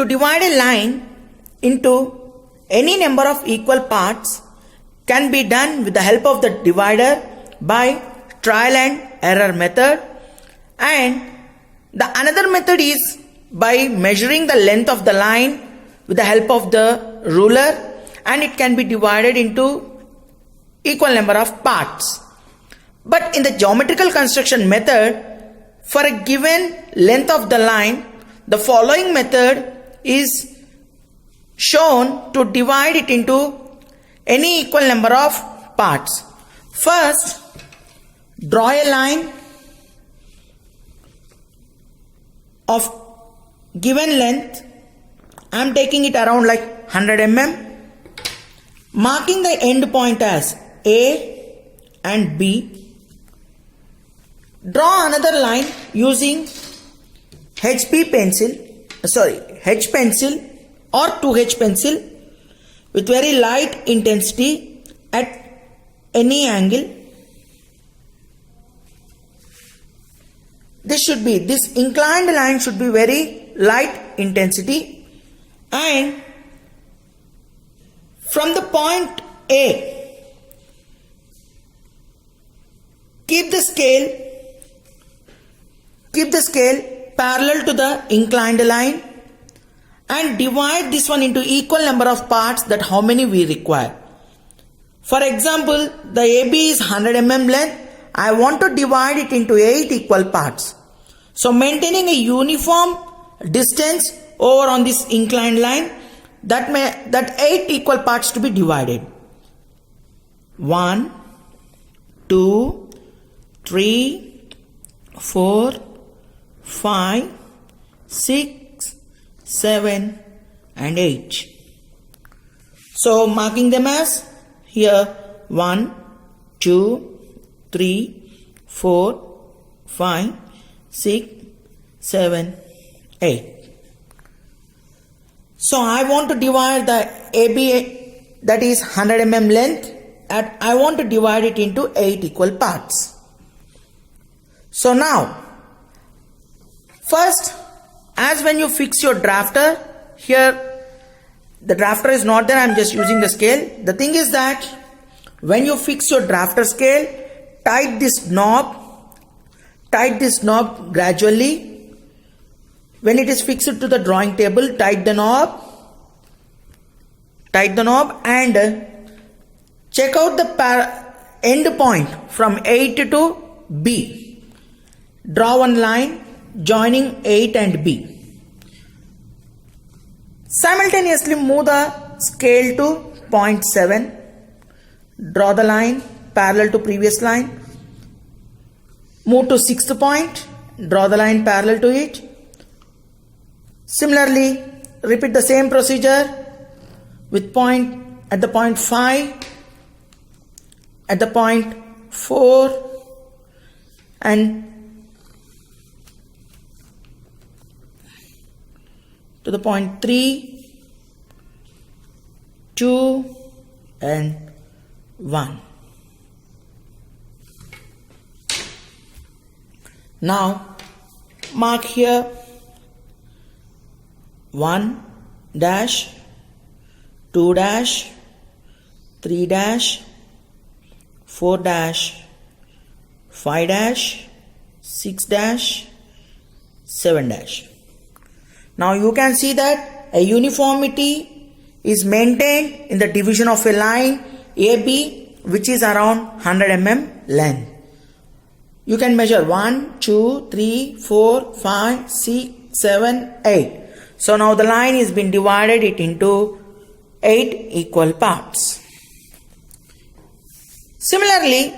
To divide a line into any number of equal parts can be done with the help of the divider by trial and error method, and the another method is by measuring the length of the line with the help of the ruler, and it can be divided into equal number of parts. But in the geometrical construction method, for a given length of the line, the following method is shown to divide it into any equal number of parts. First, draw a line of given length. I am taking it around like 100 mm, marking the end point as A and B. Draw another line using H pencil or 2H pencil with very light intensity at any angle. This inclined line should be very light intensity, and from the point A, keep the scale parallel to the inclined line and divide this one into equal number of parts, that how many we require. For example, the AB is 100 mm length. I want to divide it into 8 equal parts. So maintaining a uniform distance over on this inclined line, that 8 equal parts to be divided. 1, 2, 3, 4, 5, 6, 7 and 8. So marking them as here 1, 2, 3, 4, 5, 6, 7, 8. So I want to divide the AB, that is 100 mm length, and I want to divide it into 8 equal parts. So now, first, as when you fix your drafter, here the drafter is not there, I am just using the scale. The thing is that when you fix your drafter scale, tighten this knob gradually. When it is fixed to the drawing table, tighten the knob and check out the end point from 8 to B. Draw one line joining 8 and B. Simultaneously move the scale to point 7. Draw the line parallel to previous line. Move to 6th point. Draw the line parallel to it. Similarly, repeat the same procedure with at the point 5, at the point 4, and to the point 3, 2 and 1. Now mark here 1 dash, 2 dash, 3 dash, 4 dash, 5 dash, 6 dash, 7 dash. Now you can see that a uniformity is maintained in the division of a line AB, which is around 100 mm length. You can measure 1, 2, 3, 4, 5, 6, 7, 8. So now the line has been divided into 8 equal parts. Similarly,